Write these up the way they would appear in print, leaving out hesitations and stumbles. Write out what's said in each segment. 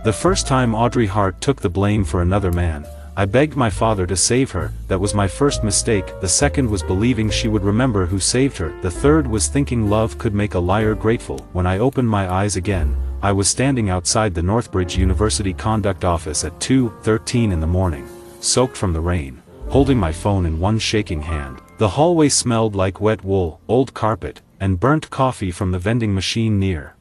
The first time Audrey Hart took the blame for another man, I begged my father to save her. That was my first mistake. The second was believing she would remember who saved her. The third was thinking love could make a liar grateful. When I opened my eyes again, I was standing outside the Northbridge University conduct office at 2:13 in the morning, soaked from the rain, holding my phone in one shaking hand. The hallway smelled like wet wool, old carpet, and burnt coffee from the vending machine near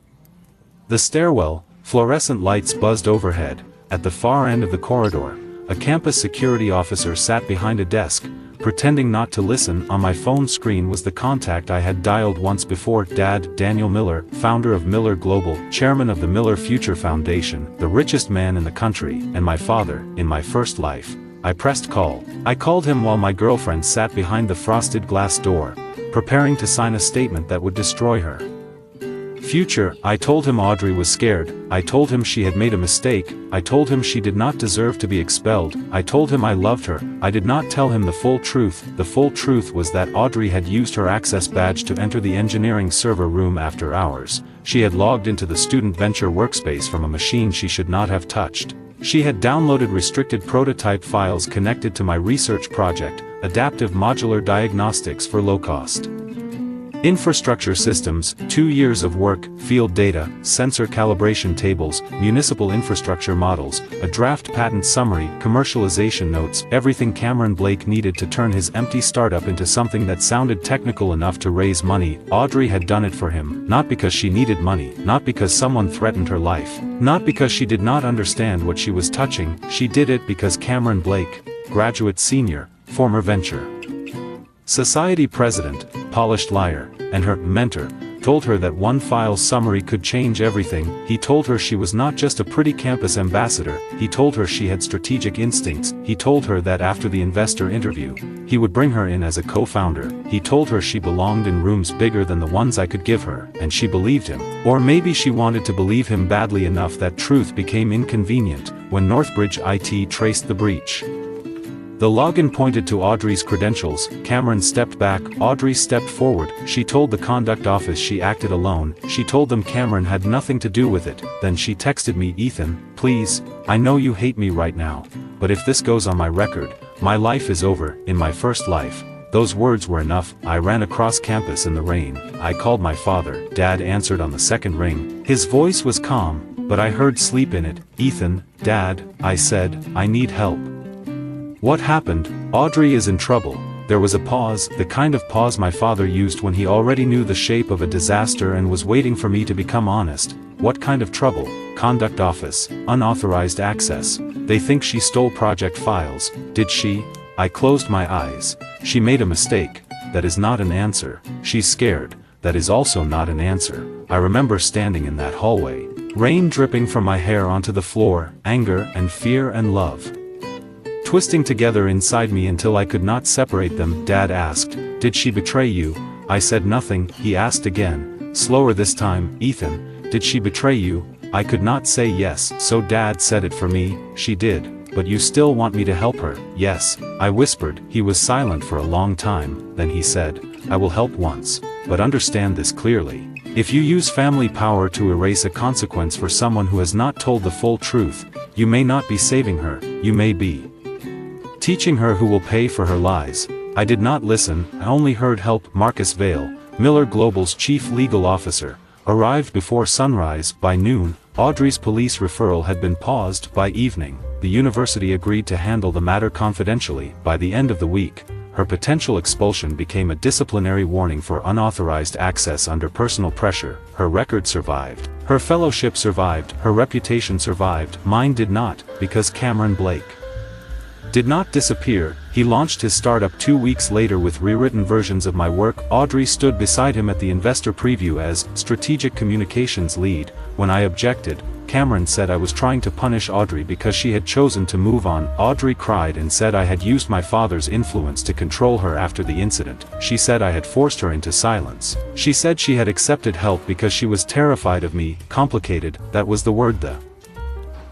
the stairwell. Fluorescent lights buzzed overhead. At the far end of the corridor, a campus security officer sat behind a desk, pretending not to listen. On my phone screen was the contact I had dialed once before. Dad, Daniel Miller, founder of Miller Global, chairman of the Miller Future Foundation, the richest man in the country, and my father, in my first life. I pressed call. I called him while my girlfriend sat behind the frosted glass door, preparing to sign a statement that would destroy her future. I told him Audrey was scared. I told him she had made a mistake. I told him she did not deserve to be expelled. I told him I loved her. I did not tell him the full truth. The full truth was that Audrey had used her access badge to enter the engineering server room after hours. She had logged into the student venture workspace from a machine she should not have touched. She had downloaded restricted prototype files connected to my research project, Adaptive Modular Diagnostics for Low-Cost Infrastructure Systems. 2 years of work, field data, sensor calibration tables, municipal infrastructure models, a draft patent summary, commercialization notes, everything Cameron Blake needed to turn his empty startup into something that sounded technical enough to raise money. Audrey had done it for him, not because she needed money, not because someone threatened her life, not because she did not understand what she was touching. She did it because Cameron Blake, graduate senior, former venture society president, polished liar, and her mentor, told her that one file summary could change everything. He told her she was not just a pretty campus ambassador. He told her she had strategic instincts. He told her that after the investor interview, he would bring her in as a co-founder. He told her she belonged in rooms bigger than the ones I could give her, and she believed him. Or maybe she wanted to believe him badly enough that truth became inconvenient. When Northbridge IT traced the breach, the login pointed to Audrey's credentials. Cameron stepped back. Audrey stepped forward. She told the conduct office she acted alone. She told them Cameron had nothing to do with it. Then she texted me, "Ethan, please, I know you hate me right now, but if this goes on my record, my life is over." In my first life, those words were enough. I ran across campus in the rain. I called my father. Dad answered on the second ring. His voice was calm, but I heard sleep in it. "Ethan, Dad," I said, "I need help." "What happened?" "Audrey is in trouble." There was a pause, the kind of pause my father used when he already knew the shape of a disaster and was waiting for me to become honest. "What kind of trouble?" "Conduct office, unauthorized access. They think she stole project files." "Did she?" I closed my eyes. "She made a mistake. That is not an answer." "She's scared. That is also not an answer." I remember standing in that hallway, rain dripping from my hair onto the floor, anger and fear and love twisting together inside me until I could not separate them. Dad asked, "Did she betray you?" I said nothing. He asked again, slower this time, "Ethan, did she betray you?" I could not say yes, so Dad said it for me. "She did, but you still want me to help her?" "Yes," I whispered. He was silent for a long time, then he said, "I will help once, but understand this clearly. If you use family power to erase a consequence for someone who has not told the full truth, you may not be saving her, you may be teaching her who will pay for her lies." I did not listen. I only heard help. Marcus Vale, Miller Global's chief legal officer, arrived before sunrise. By noon, Audrey's police referral had been paused. By evening, the university agreed to handle the matter confidentially. By the end of the week, her potential expulsion became a disciplinary warning for unauthorized access under personal pressure. Her record survived. Her fellowship survived. Her reputation survived. Mine did not, because Cameron Blake did not disappear. He launched his startup 2 weeks later with rewritten versions of my work. Audrey stood beside him at the investor preview as strategic communications lead. When I objected, Cameron said I was trying to punish Audrey because she had chosen to move on. Audrey cried and said I had used my father's influence to control her after the incident. She said I had forced her into silence. She said she had accepted help because she was terrified of me. Complicated, that was the word. The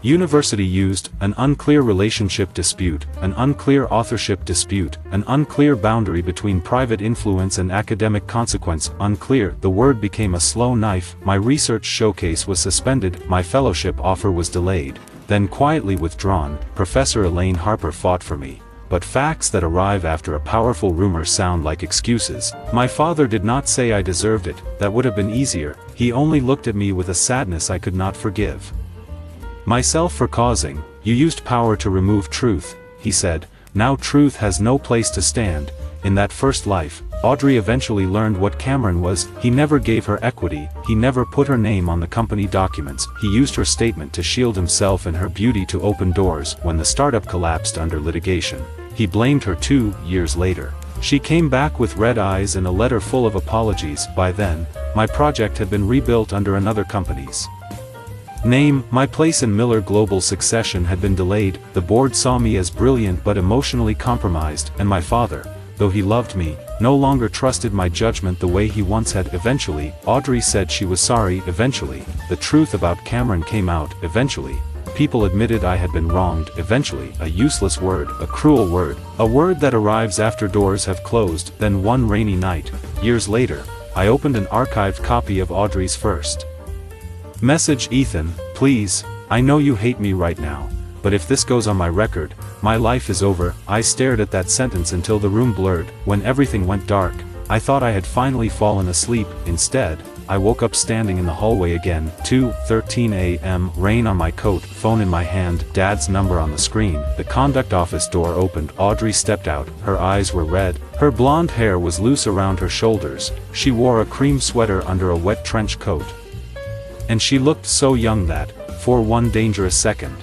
University used, an unclear relationship dispute, an unclear authorship dispute, an unclear boundary between private influence and academic consequence, unclear. The word became a slow knife. My research showcase was suspended, my fellowship offer was delayed, then quietly withdrawn. Professor Elaine Harper fought for me. But facts that arrive after a powerful rumor sound like excuses. My father did not say I deserved it, that would have been easier. He only looked at me with a sadness I could not forgive. Myself for causing, you used power to remove truth, he said. Now truth has no place to stand. In that first life, Audrey eventually learned what Cameron was. He never gave her equity, he never put her name on the company documents. He used her statement to shield himself and her beauty to open doors. When the startup collapsed under litigation, he blamed her 2 years later. She came back with red eyes and a letter full of apologies. By then, my project had been rebuilt under another company's name. My place in Miller Global Succession had been delayed. The board saw me as brilliant but emotionally compromised, and my father, though he loved me, no longer trusted my judgment the way he once had. Eventually, Audrey said she was sorry. Eventually, the truth about Cameron came out. Eventually, people admitted I had been wronged. Eventually, a useless word, a cruel word, a word that arrives after doors have closed. Then one rainy night, years later, I opened an archived copy of Audrey's first message. Ethan, please, I know you hate me right now, but if this goes on my record, my life is over. I stared at that sentence until the room blurred. When everything went dark, I thought I had finally fallen asleep. Instead, I woke up standing in the hallway again. 2:13 a.m., rain on my coat, phone in my hand, Dad's number on the screen. The conduct office door opened. Audrey stepped out. Her eyes were red. Her blonde hair was loose around her shoulders. She wore a cream sweater under a wet trench coat. And she looked so young that, for one dangerous second,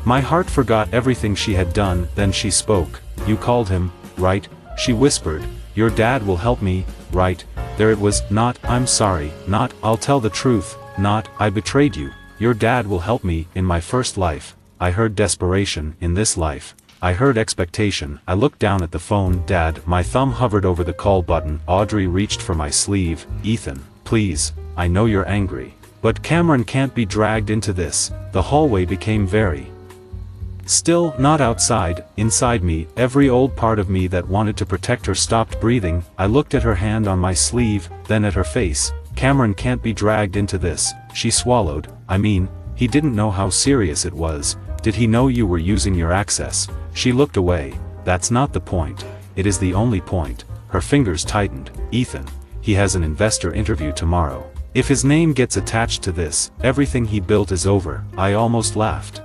my heart forgot everything she had done. Then she spoke. You called him, right? She whispered. Your dad will help me, right? There it was. Not, I'm sorry. Not, I'll tell the truth. Not, I betrayed you. Your dad will help me. In my first life, I heard desperation. In this life, I heard expectation. I looked down at the phone. Dad. My thumb hovered over the call button. Audrey reached for my sleeve. Ethan, please, I know you're angry, but Cameron can't be dragged into this. The hallway became very still. Not outside, inside me. Every old part of me that wanted to protect her stopped breathing. I looked at her hand on my sleeve, then at her face. Cameron can't be dragged into this. She swallowed. I mean, he didn't know how serious it was. Did he know you were using your access? She looked away. That's not the point. It is the only point. Her fingers tightened. Ethan, he has an investor interview tomorrow. If his name gets attached to this, everything he built is over. I almost laughed.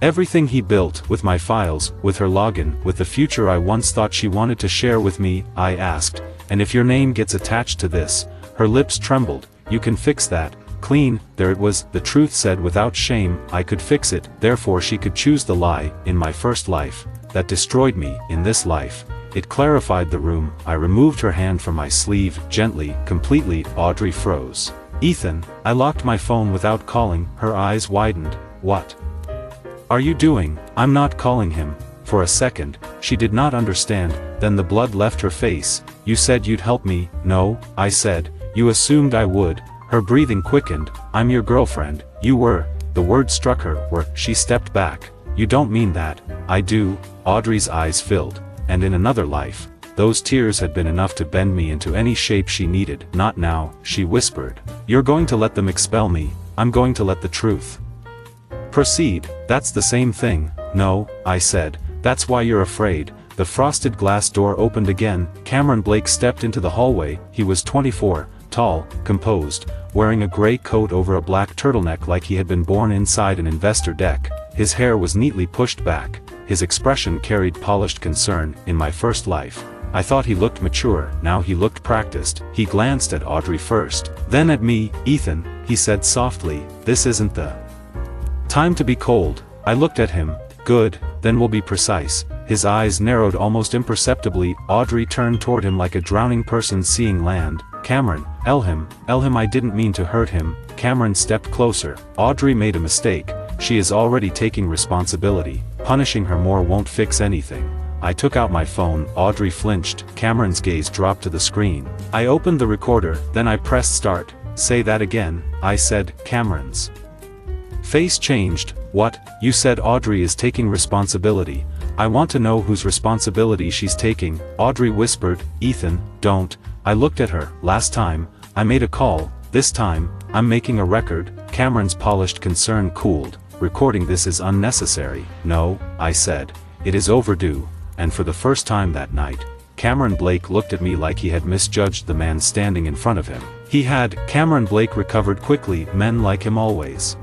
Everything he built, with my files, with her login, with the future I once thought she wanted to share with me. I asked, and if your name gets attached to this? Her lips trembled. You can fix that. Clean. There it was. The truth said without shame. I could fix it. Therefore she could choose the lie. In my first life, that destroyed me. In this life, it clarified the room. I removed her hand from my sleeve, gently, completely. Audrey froze. Ethan, I locked my phone without calling. Her eyes widened. What are you doing? I'm not calling him. For a second, she did not understand, then the blood left her face. You said you'd help me. No, I said, you assumed I would. Her breathing quickened. I'm your girlfriend. You were. The word struck her. Were. She stepped back. You don't mean that. I do. Audrey's eyes filled. And in another life, those tears had been enough to bend me into any shape she needed. Not now, she whispered. You're going to let them expel me. I'm going to let the truth proceed. That's the same thing. No, I said. That's why you're afraid. The frosted glass door opened again. Cameron Blake stepped into the hallway. He was 24, tall, composed, wearing a gray coat over a black turtleneck like he had been born inside an investor deck. His hair was neatly pushed back. His expression carried polished concern. In my first life, I thought he looked mature. Now he looked practiced. He glanced at Audrey first, then at me. Ethan, he said softly, this isn't the time to be cold. I looked at him. Good, then we'll be precise. His eyes narrowed almost imperceptibly. Audrey turned toward him like a drowning person seeing land. Cameron, Elham, I didn't mean to hurt him. Cameron stepped closer. Audrey made a mistake. She is already taking responsibility. Punishing her more won't fix anything. I took out my phone. Audrey flinched. Cameron's gaze dropped to the screen. I opened the recorder, then I pressed start. Say that again, I said. Cameron's Face changed. What? You said Audrey is taking responsibility. I want to know whose responsibility she's taking. Audrey whispered. Ethan, don't. I looked at her. Last time, I made a call. This time, I'm making a record. Cameron's polished concern cooled. Recording this is unnecessary. No, I said. It is overdue. And for the first time that night, Cameron Blake looked at me like he had misjudged the man standing in front of him. He had. Cameron Blake recovered quickly. Men like him always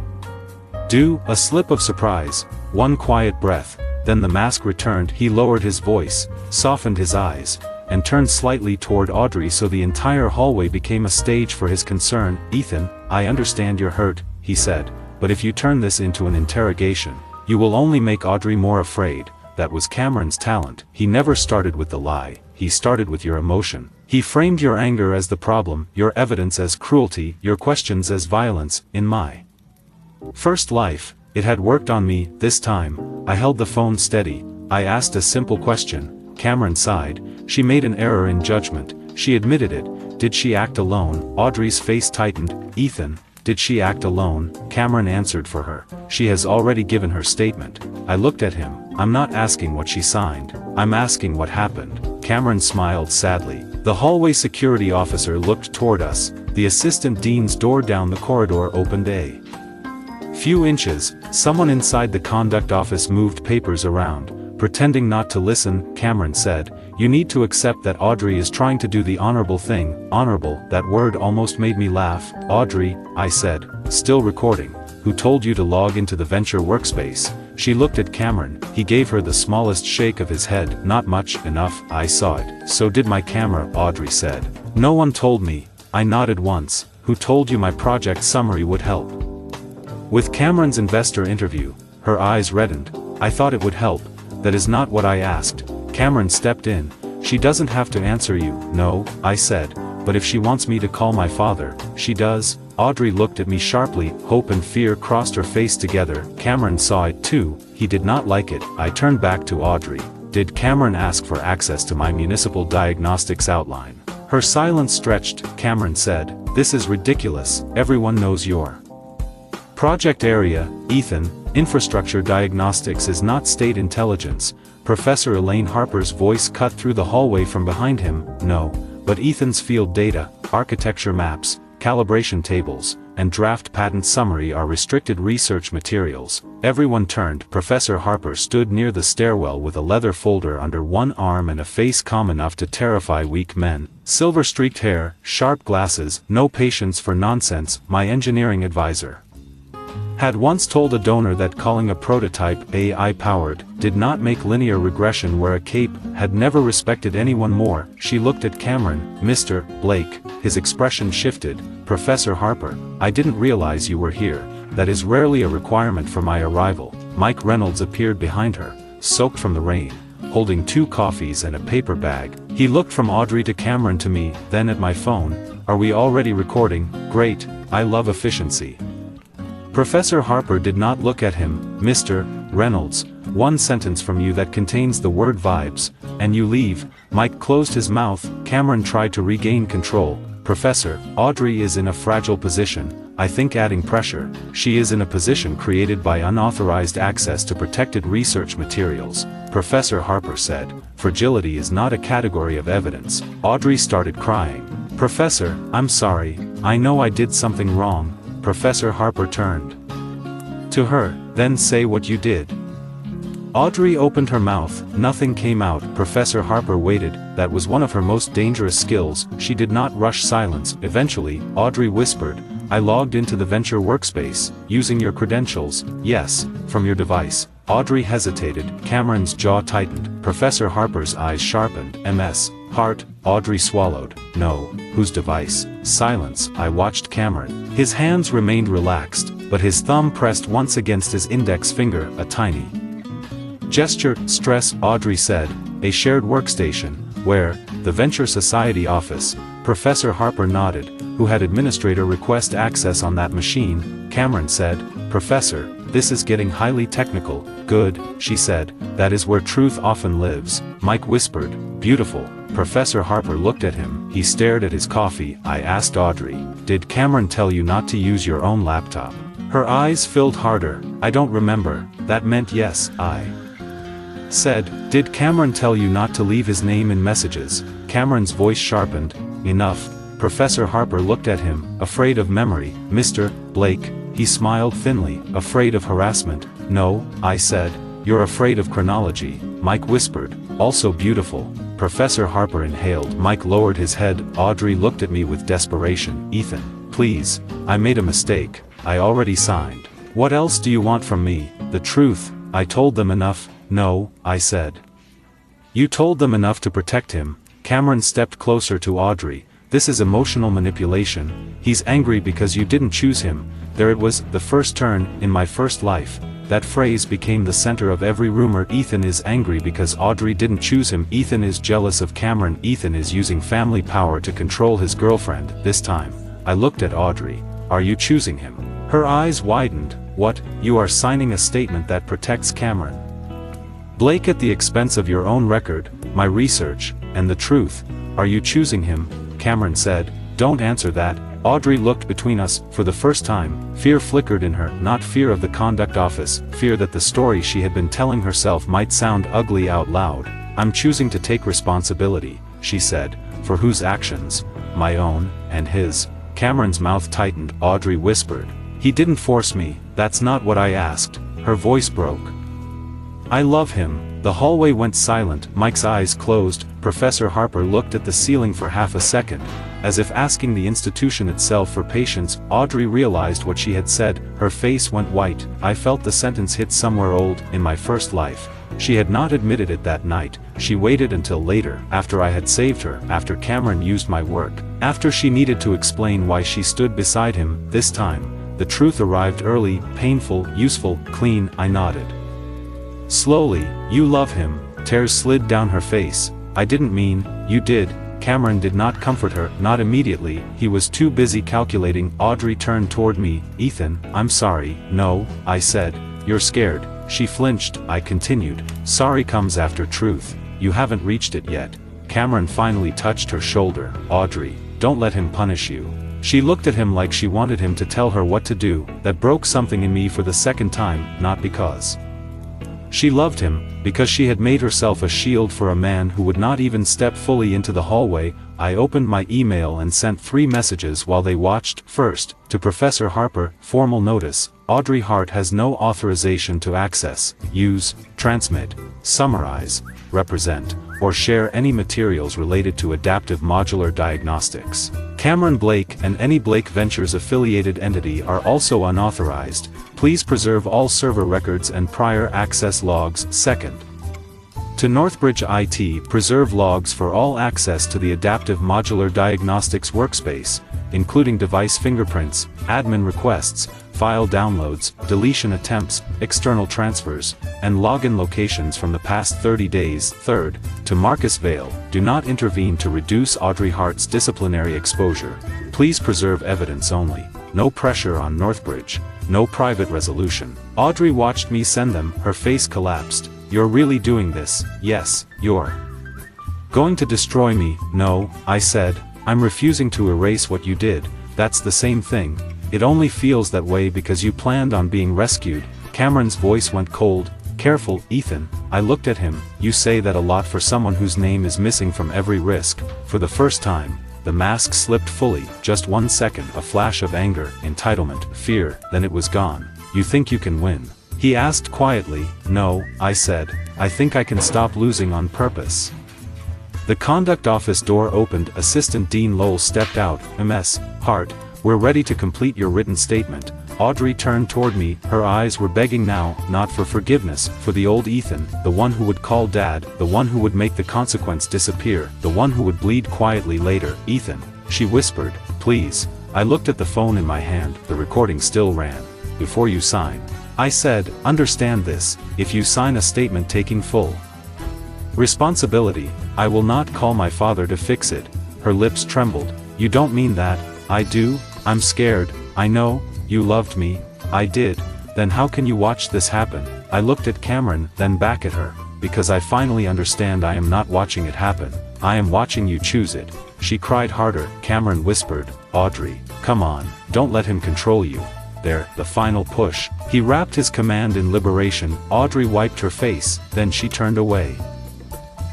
do. A slip of surprise, one quiet breath, then the mask returned. He lowered his voice, softened his eyes, and turned slightly toward Audrey so the entire hallway became a stage for his concern. Ethan, I understand you're hurt, he said, but if you turn this into an interrogation, you will only make Audrey more afraid. That was Cameron's talent. He never started with the lie, he started with your emotion. He framed your anger as the problem, your evidence as cruelty, your questions as violence. In my first life, it had worked on me. This time, I held the phone steady. I asked a simple question. Cameron sighed. She made an error in judgment. She admitted it. Did she act alone? Audrey's face tightened. Ethan, did she act alone? Cameron answered for her. She has already given her statement. I looked at him. I'm not asking what she signed. I'm asking what happened. Cameron smiled sadly. The hallway security officer looked toward us. The assistant dean's door down the corridor opened a few inches. Someone inside the conduct office moved papers around. Pretending not to listen, Cameron said, you need to accept that Audrey is trying to do the honorable thing. Honorable, that word almost made me laugh. Audrey, I said, still recording. Who told you to log into the venture workspace? She looked at Cameron. He gave her the smallest shake of his head. Not much. Enough. I saw it. So did my camera, Audrey said. No one told me. I nodded once. Who told you my project summary would help? With Cameron's investor interview, her eyes reddened. I thought it would help. That is not what I asked. Cameron stepped in. She doesn't have to answer you. No, I said. But if she wants me to call my father, she does. Audrey looked at me sharply. Hope and fear crossed her face together. Cameron saw it too. He did not like it. I turned back to Audrey. Did Cameron ask for access to my municipal diagnostics outline? Her silence stretched. Cameron said, this is ridiculous. Everyone knows your project area, Ethan. Infrastructure diagnostics is not state intelligence. Professor Elaine Harper's voice cut through the hallway from behind him. No, but Ethan's field data, architecture maps, calibration tables, and draft patent summary are restricted research materials. Everyone turned. Professor Harper stood near the stairwell with a leather folder under one arm and a face calm enough to terrify weak men. Silver-streaked hair, sharp glasses, no patience for nonsense. My engineering advisor had once told a donor that calling a prototype AI-powered did not make linear regression wear a cape. Had never respected anyone more. She looked at Cameron. Mr. Blake. His expression shifted. Professor Harper, I didn't realize you were here. That is rarely a requirement for my arrival. Mike Reynolds appeared behind her, soaked from the rain, holding 2 coffees and a paper bag. He looked from Audrey to Cameron to me, then at my phone. Are we already recording? Great. I love efficiency. Professor Harper did not look at him. Mr. Reynolds, one sentence from you that contains the word vibes, and you leave. Mike closed his mouth. Cameron tried to regain control. Professor, Audrey is in a fragile position. I think adding pressure. She is in a position created by unauthorized access to protected research materials. Professor Harper said, fragility is not a category of evidence. Audrey started crying. Professor, I'm sorry. I know I did something wrong. Professor Harper turned to her. Then say what you did. Audrey opened her mouth. Nothing came out. Professor Harper waited. That was one of her most dangerous skills. She did not rush silence. Eventually, Audrey whispered, I logged into the venture workspace, using your credentials. Yes, from your device. Audrey hesitated. Cameron's jaw tightened. Professor Harper's eyes sharpened. MS. Heart. Audrey swallowed. No. Whose device? Silence. I watched Cameron. His hands remained relaxed, but his thumb pressed once against his index finger, a tiny gesture. Stress, Audrey said. A shared workstation. Where? The Venture Society office. Professor Harper nodded. Who had administrator request access on that machine? Cameron said. Professor, this is getting highly technical. Good, she said. That is where truth often lives. Mike whispered. Beautiful. Professor Harper looked at him. He stared at his coffee. I asked Audrey, did Cameron tell you not to use your own laptop? Her eyes filled harder. I don't remember. That meant yes, I said. Did Cameron tell you not to leave his name in messages? Cameron's voice sharpened. Enough. Professor Harper looked at him, afraid of memory. Mr. Blake, he smiled thinly. Afraid of harassment? No, I said. You're afraid of chronology, Mike whispered. Also beautiful. Professor Harper inhaled. Mike lowered his head. Audrey looked at me with desperation. Ethan, please, I made a mistake. I already signed. What else do you want from me? The truth. I told them enough. No, I said. You told them enough to protect him. Cameron stepped closer to Audrey. This is emotional manipulation. He's angry because you didn't choose him. There it was, the first turn, in my first life. That phrase became the center of every rumor. Ethan is angry because Audrey didn't choose him. Ethan is jealous of Cameron. Ethan is using family power to control his girlfriend. This time, I looked at Audrey. Are you choosing him? Her eyes widened. What? You are signing a statement that protects Cameron Blake at the expense of your own record, my research, and the truth. Are you choosing him? Cameron said. Don't answer that. Audrey looked between us. For the first time, fear flickered in her. Not fear of the conduct office, fear that the story she had been telling herself might sound ugly out loud. I'm choosing to take responsibility, she said. For whose actions? My own, and his. Cameron's mouth tightened. Audrey whispered. He didn't force me. That's not what I asked. Her voice broke. I love him. The hallway went silent. Mike's eyes closed. Professor Harper looked at the ceiling for half a second, as if asking the institution itself for patience. Audrey realized what she had said. Her face went white. I felt the sentence hit somewhere old, in my first life. She had not admitted it that night. She waited until later, after I had saved her, after Cameron used my work, after she needed to explain why she stood beside him. This time, the truth arrived early, painful, useful, clean. I nodded. Slowly. You love him. Tears slid down her face. I didn't mean, you did. Cameron did not comfort her, not immediately. He was too busy calculating. Audrey turned toward me. Ethan, I'm sorry. No, I said. You're scared. She flinched. I continued. Sorry comes after truth. You haven't reached it yet. Cameron finally touched her shoulder. Audrey, don't let him punish you. She looked at him like she wanted him to tell her what to do. That broke something in me for the second time, not because she loved him, because she had made herself a shield for a man who would not even step fully into the hallway. I opened my email and sent 3 messages while they watched. First, to Professor Harper, formal notice. Audrey Hart has no authorization to access, use, transmit, summarize, represent, or share any materials related to adaptive modular diagnostics. Cameron Blake and any Blake Ventures affiliated entity are also unauthorized. Please preserve all server records and prior access logs. Second, to Northbridge IT, preserve logs for all access to the adaptive modular diagnostics workspace, including device fingerprints, admin requests, file downloads, deletion attempts, external transfers, and login locations from the past 30 days. Third, to Marcus Vale, do not intervene to reduce Audrey Hart's disciplinary exposure. Please preserve evidence only. No pressure on Northbridge. No private resolution. Audrey watched me send them. Her face collapsed. You're really doing this? Yes, you're going to destroy me. No, I said. I'm refusing to erase what you did. That's the same thing. It only feels that way because you planned on being rescued. Cameron's voice went cold. Careful, Ethan. I looked at him. You say that a lot for someone whose name is missing from every risk. For the first time, the mask slipped fully. Just 1 second, a flash of anger, entitlement, fear, then it was gone. You think you can win? He asked quietly. No, I said. I think I can stop losing on purpose. The conduct office door opened. Assistant Dean Lowell stepped out. Ms. Hart, we're ready to complete your written statement. Audrey turned toward me. Her eyes were begging now, not for forgiveness, for the old Ethan, the one who would call Dad, the one who would make the consequence disappear, the one who would bleed quietly later. Ethan, she whispered, please. I looked at the phone in my hand. The recording still ran. Before you sign, I said, understand this, if you sign a statement taking full responsibility, I will not call my father to fix it. Her lips trembled. You don't mean that? I do. I'm scared. I know. You loved me. I did. Then how can you watch this happen? I looked at Cameron, then back at her. Because I finally understand I am not watching it happen. I am watching you choose it. She cried harder. Cameron whispered, Audrey, come on, don't let him control you. there, the final push. He wrapped his command in liberation. Audrey wiped her face, then she turned away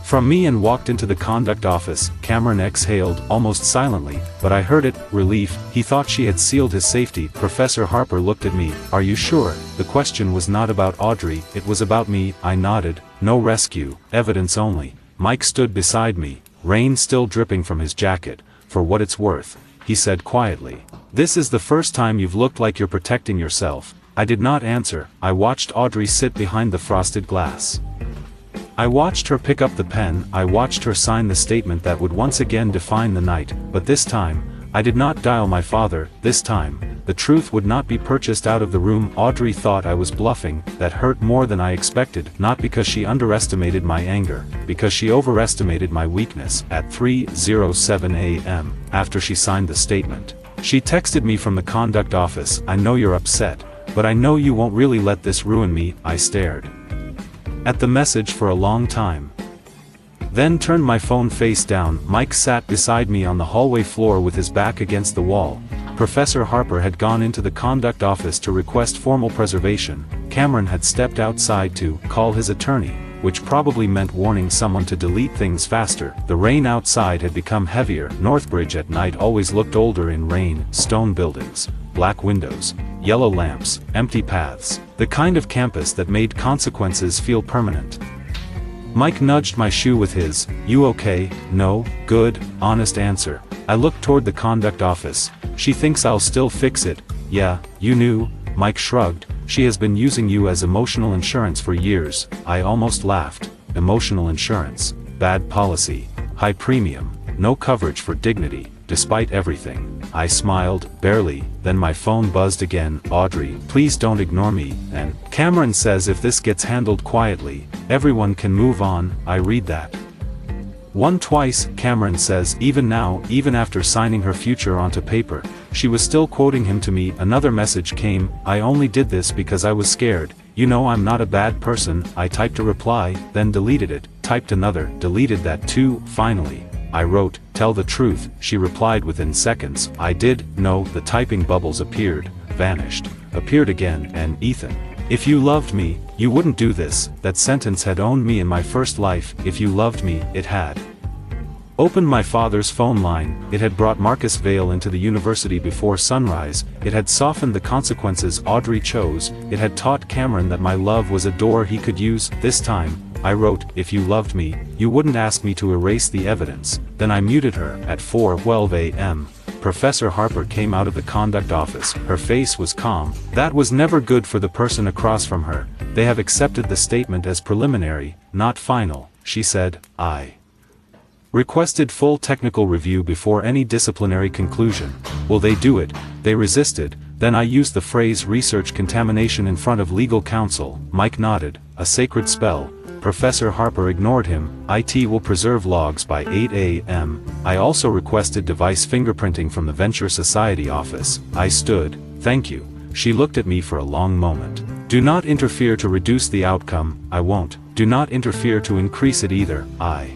from me and walked into the conduct office. Cameron exhaled, almost silently, but I heard it, relief. He thought she had sealed his safety. Professor Harper looked at me. Are you sure? The question was not about Audrey, it was about me. I nodded. No rescue, evidence only. Mike stood beside me, rain still dripping from his jacket. For what it's worth, he said quietly. This is the first time you've looked like you're protecting yourself. I did not answer. I watched Audrey sit behind the frosted glass. I watched her pick up the pen. I watched her sign the statement that would once again define the night. But this time, I did not dial my father. This time, the truth would not be purchased out of the room. Audrey thought I was bluffing. That hurt more than I expected, not because she underestimated my anger, because she overestimated my weakness. At 3:07 a.m., after she signed the statement, she texted me from the conduct office. I know you're upset, but I know you won't really let this ruin me. I stared at the message for a long time, then turned my phone face down. Mike sat beside me on the hallway floor with his back against the wall. Professor Harper had gone into the conduct office to request formal preservation. Cameron had stepped outside to call his attorney, which probably meant warning someone to delete things faster. The rain outside had become heavier. Northbridge at night always looked older in rain. Stone buildings, black windows, yellow lamps, empty paths. The kind of campus that made consequences feel permanent. Mike nudged my shoe with his, "You okay?" "No." "Good," honest answer. I looked toward the conduct office. "She thinks I'll still fix it." "Yeah, you knew." Mike shrugged. "She has been using you as emotional insurance for years." I almost laughed. Emotional insurance. Bad policy. High premium. No coverage for dignity. Despite everything. I smiled, barely, then my phone buzzed again. "Audrey, please don't ignore me," and Cameron says if this gets handled quietly, everyone can move on. I read that twice. Cameron says even now, even after signing her future onto paper, she was still quoting him to me. Another message came. "I only did this because I was scared. You know I'm not a bad person." I typed a reply, then deleted it, typed another, deleted that too. Finally, I wrote, "Tell the truth." She replied within seconds. I did. No. The typing bubbles appeared, vanished, appeared again, and Ethan, if you loved me, you wouldn't do this. That sentence had owned me in my first life. If you loved me, it had opened my father's phone line. It had brought Marcus Vale into the university before sunrise. It had softened the consequences Audrey chose. It had taught Cameron that my love was a door he could use. This time, I wrote, "If you loved me, you wouldn't ask me to erase the evidence." Then I muted her. At 4:12 a.m., Professor Harper came out of the conduct office. Her face was calm. "That was never good for the person across from her. They have accepted the statement as preliminary, not final," she said. I requested full technical review before any disciplinary conclusion. "Will they do it?" They resisted. Then I used the phrase research contamination in front of legal counsel. Mike nodded. A sacred spell. Professor Harper ignored him. "IT will preserve logs by 8 a.m. I also requested device fingerprinting from the Venture Society office. I stood. "Thank you." She looked at me for a long moment. "Do not interfere to reduce the outcome." "I won't." "Do not interfere to increase it either." I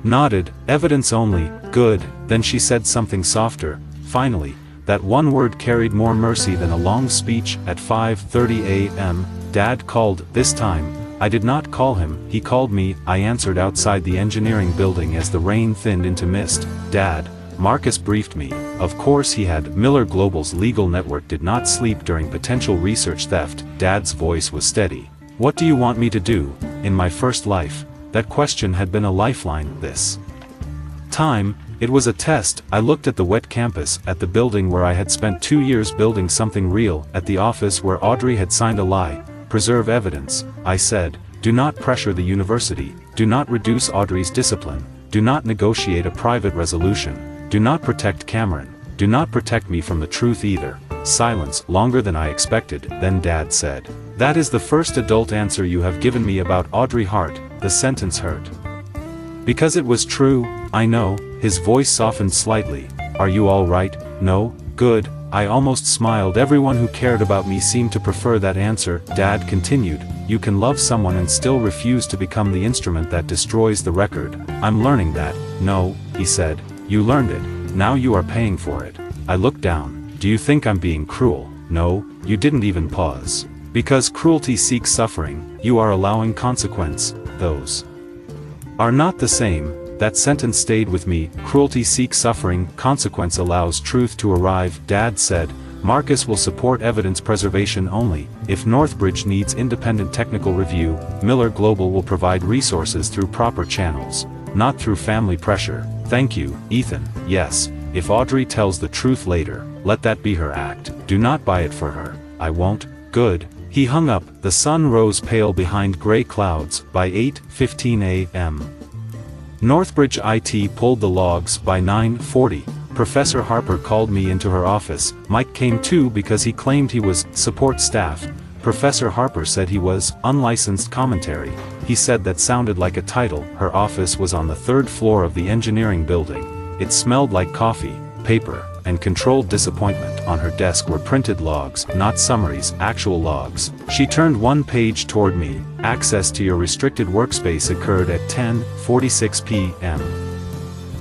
nodded. "Evidence only." "Good." Then she said something softer. Finally, that one word carried more mercy than a long speech. At 5:30 a.m., Dad called. This time, I did not call him, he called me. I answered outside the engineering building as the rain thinned into mist. "Dad," Marcus briefed me. Of course he had. Miller Global's legal network did not sleep during potential research theft. Dad's voice was steady. "What do you want me to do?" In my first life, that question had been a lifeline. This time, it was a test. I looked at the wet campus, at the building where I had spent 2 years building something real, at the office where Audrey had signed a lie. "Preserve evidence," I said. "Do not pressure the university. Do not reduce Audrey's discipline. Do not negotiate a private resolution. Do not protect Cameron. Do not protect me from the truth either." Silence, longer than I expected. Then Dad said, "That is the first adult answer you have given me about Audrey Hart." The sentence hurt. Because it was true. "I know." His voice softened slightly. "Are you all right?" "No." "Good." I almost smiled. Everyone who cared about me seemed to prefer that answer. Dad continued, "You can love someone and still refuse to become the instrument that destroys the record. I'm learning that." "No," he said. "You learned it. Now you are paying for it." I looked down. "Do you think I'm being cruel?" no, you didn't even pause. Because cruelty seeks suffering, you are allowing consequence, those are not the same. That sentence stayed with me. Cruelty seeks suffering, consequence allows truth to arrive. Dad said, Marcus will support evidence preservation only. If Northbridge needs independent technical review, Miller Global will provide resources through proper channels, not through family pressure. Thank you, Ethan. Yes, if Audrey tells the truth later, let that be her act. Do not buy it for her. I won't. Good. He hung up. The sun rose pale behind gray clouds. By 8:15 a.m. Northbridge IT pulled the logs. By 9:40, Professor Harper called me into her office. Mike came too because he claimed he was support staff. Professor Harper said he was unlicensed commentary. He said that sounded like a title. Her office was on the 3rd floor of the engineering building. It smelled like coffee, paper, and controlled disappointment. On her desk were printed logs, not summaries, actual logs. She turned one page toward me. Access to your restricted workspace occurred at 10:46 p.m.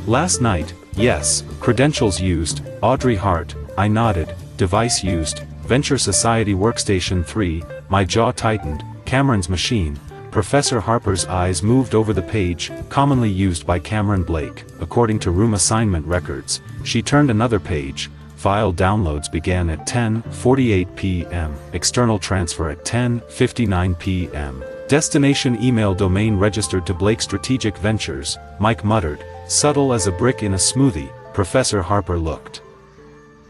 last night. Yes. Credentials used, Audrey Hart. I nodded. Device used, Venture Society Workstation 3. My jaw tightened. Cameron's machine. Professor Harper's eyes moved over the page, commonly used by Cameron Blake. According to room assignment records, she turned another page. File downloads began at 10:48 p.m. External transfer at 10:59 p.m. Destination email domain registered to Blake Strategic Ventures. Mike muttered, subtle as a brick in a smoothie. Professor Harper looked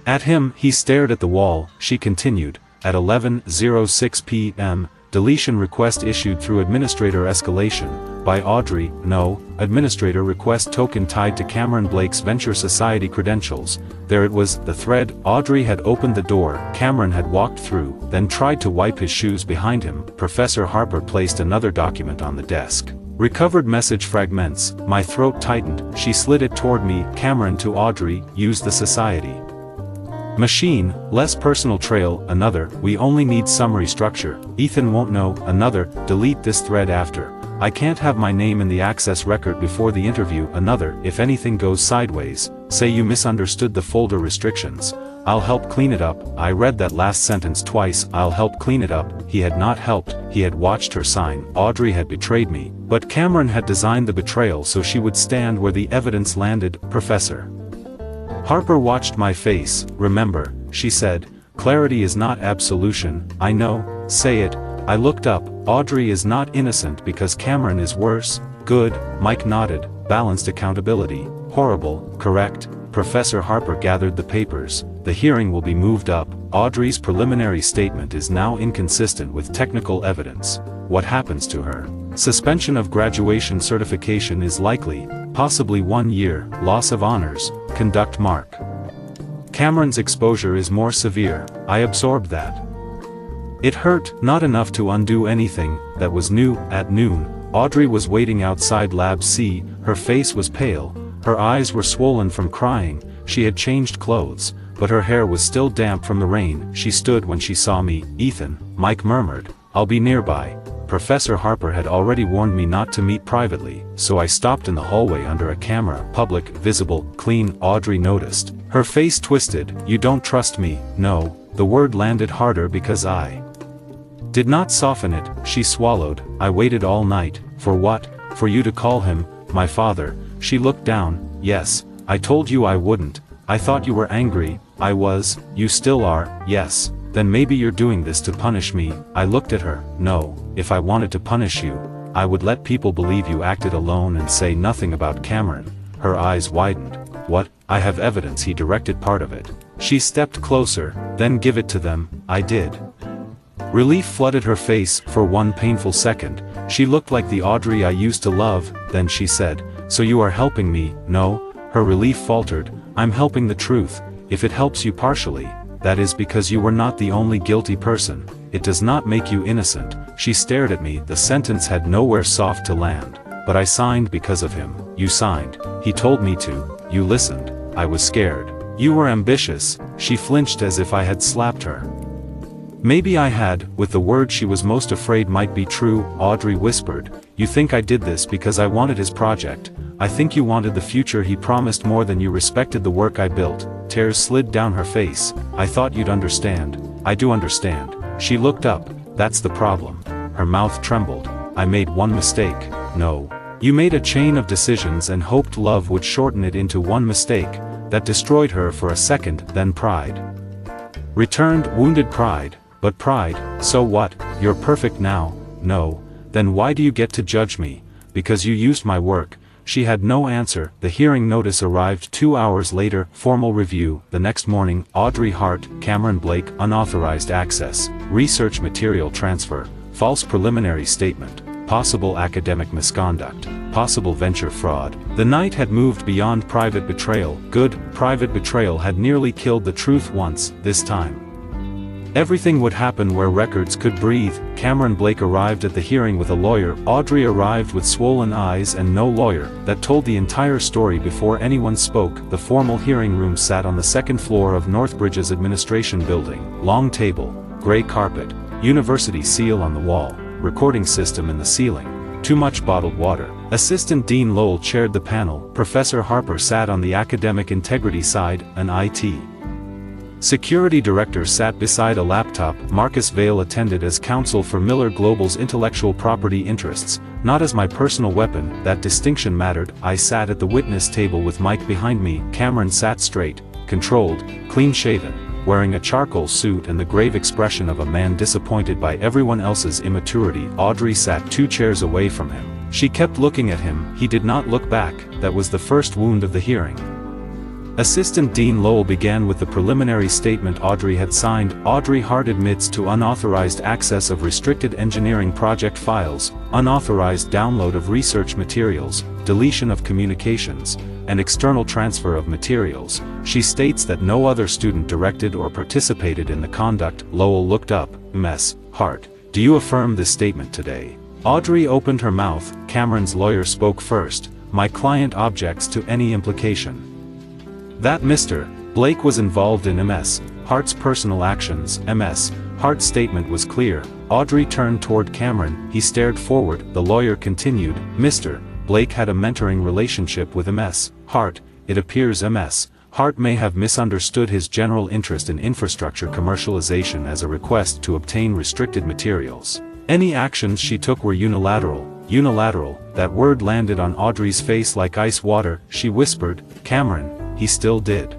at him. He stared at the wall. She continued, at 11:06 p.m. Deletion request issued through administrator escalation. By Audrey. No, administrator request token tied to Cameron Blake's Venture Society credentials. There it was, the thread. Audrey had opened the door. Cameron had walked through, then tried to wipe his shoes behind him. Professor Harper placed another document on the desk. Recovered message fragments. My throat tightened. She slid it toward me. Cameron to Audrey, use the society machine, less personal trail. Another, we only need summary structure. Ethan won't know. Another, delete this thread after. I can't have my name in the access record before the interview. Another, if anything goes sideways, say you misunderstood the folder restrictions. I'll help clean it up. I read that last sentence twice. I'll help clean it up. He had not helped. He had watched her sign. Audrey had betrayed me. But Cameron had designed the betrayal so she would stand where the evidence landed. Professor Harper watched my face. Remember, she said, clarity is not absolution. I know, say it. I looked up. Audrey is not innocent because Cameron is worse. Good. Mike nodded. Balanced accountability. Horrible. Correct. Professor Harper gathered the papers. The hearing will be moved up. Audrey's preliminary statement is now inconsistent with technical evidence. What happens to her? Suspension of graduation certification is likely, possibly 1 year, loss of honors, conduct mark. Cameron's exposure is more severe. I absorbed that. It hurt, not enough to undo anything that was new. At noon, Audrey was waiting outside Lab C. Her face was pale. Her eyes were swollen from crying. She had changed clothes, but her hair was still damp from the rain. She stood when she saw me. Ethan, Mike murmured, I'll be nearby. Professor Harper had already warned me not to meet privately, so I stopped in the hallway under a camera. Public, visible, clean. Audrey noticed. Her face twisted. You don't trust me? No. The word landed harder because I did not soften it. She swallowed. I waited all night. For what? For you to call him my father. She looked down. Yes, I told you I wouldn't. I thought you were angry. I was. You still are. Yes. Then maybe you're doing this to punish me. I looked at her. No, if I wanted to punish you, I would let people believe you acted alone and say nothing about Cameron. Her eyes widened. What? I have evidence he directed part of it. She stepped closer. Then give it to them. I did. Relief flooded her face. For one painful second, she looked like the Audrey I used to love. Then she said, so you are helping me? No. Her relief faltered. I'm helping the truth. If it helps you partially, that is because you were not the only guilty person. It does not make you innocent. She stared at me. The sentence had nowhere soft to land. But I signed because of him. You signed. He told me to. You listened. I was scared. You were ambitious. She flinched as if I had slapped her. Maybe I had, with the word she was most afraid might be true. Audrey whispered, you think I did this because I wanted his project. I think you wanted the future he promised more than you respected the work I built. Tears slid down her face. I thought you'd understand. I do understand. She looked up. That's the problem. Her mouth trembled. I made one mistake. No. You made a chain of decisions and hoped love would shorten it into one mistake. That destroyed her for a second, then pride returned, wounded pride. But pride, so what? You're perfect now. No. Then why do you get to judge me? Because you used my work. She had no answer. The hearing notice arrived 2 hours later. Formal review. The next morning. Audrey Hart, Cameron Blake, unauthorized access, research material transfer, false preliminary statement, possible academic misconduct, possible venture fraud. The night had moved beyond private betrayal. Good, private betrayal had nearly killed the truth once. This time everything would happen where records could breathe. Cameron Blake arrived at the hearing with a lawyer. Audrey arrived with swollen eyes and no lawyer. That told the entire story before anyone spoke. The formal hearing room sat on the second floor of Northbridge's administration building. Long table, gray carpet, university seal on the wall, recording system in the ceiling. Too much bottled water. Assistant Dean Lowell chaired the panel. Professor Harper sat on the academic integrity side. An IT security director sat beside a laptop. Marcus Vail attended as counsel for Miller Global's intellectual property interests, not as my personal weapon. That distinction mattered. I sat at the witness table with Mike behind me. Cameron sat straight, controlled, clean-shaven, wearing a charcoal suit and the grave expression of a man disappointed by everyone else's immaturity. Audrey sat 2 chairs away from him. She kept looking at him. He did not look back. That was the first wound of the hearing. Assistant Dean Lowell began with the preliminary statement Audrey had signed. Audrey Hart admits to unauthorized access of restricted engineering project files, unauthorized download of research materials, deletion of communications, and external transfer of materials. She states that no other student directed or participated in the conduct. Lowell looked up. Ms. Hart, do you affirm this statement today? Audrey opened her mouth. Cameron's lawyer spoke first. My client objects to any implication that Mr. Blake was involved in Ms. Hart's personal actions. Ms. Hart's statement was clear. Audrey turned toward Cameron. He stared forward. The lawyer continued. Mr. Blake had a mentoring relationship with Ms. Hart. It appears Ms. Hart may have misunderstood his general interest in infrastructure commercialization as a request to obtain restricted materials. Any actions she took were unilateral. Unilateral. That word landed on Audrey's face like ice water. She whispered, Cameron. He still did